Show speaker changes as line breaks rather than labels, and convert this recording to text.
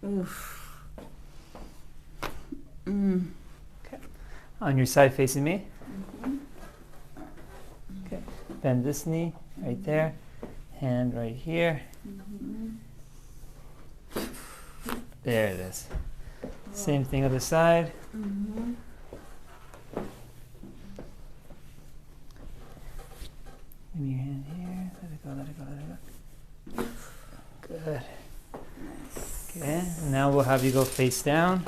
Oof. Mm.
Okay. On your side facing me.
Mm-hmm.
Okay. Bend this knee right there. Hand right here.
Mm-hmm.
There it is. Same thing other side.
Mm-hmm.
Give me your hand here. Let it go, let it go, let it go. Good.
Nice.
Okay, and now we'll have you go face down.